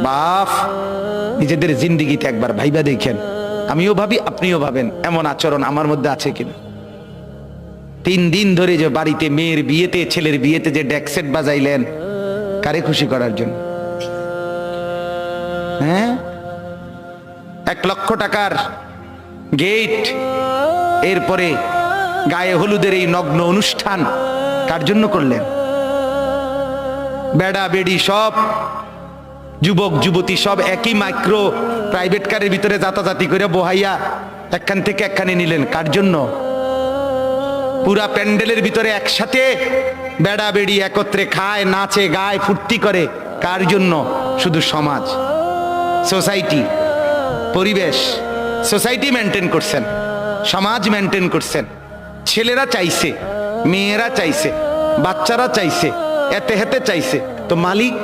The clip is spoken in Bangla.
বাপ, নিজেদের জিন্দিগিতে একবার ভাইবা দেখেন, আমিও ভাবি আপনিও ভাবেন এমন আচরণ আমার মধ্যে আছে কিনা। 3 দিন ধরে যে বাড়িতে মেয়ের বিয়েতে ছেলের বিয়েতে যে ডেকসেট বাজাইলেন, কারে খুশি করার জন্য? হ্যাঁ, 1 লক্ষ টাকার গেট, এরপরে গায়ে হলুদের এই নগ্ন অনুষ্ঠান কার জন্য করলেন? বেড়া বেড়ি সব, যুবক যুবতী সব একই মাইক্রো প্রাইভেট কারের ভিতরে যাতাযাতি করে বহাইয়া একখান থেকে একখানে নিলেন, কার জন্য? পুরা প্যান্ডেলের ভিতরে একসাথে বেড়া বেড়ি একত্রে খায়, নাচে, গায়, ফুর্তি করে, কার জন্য? শুধু সমাজ, সোসাইটি, পরিবেশ, সোসাইটি মেনটেন করছেন, সমাজ মেনটেন করছেন। ছেলেরা চাইছে, মেয়েরা চাইছে, বাচ্চারা চাইছে, এতে হেতে চাইছে, তো মালিক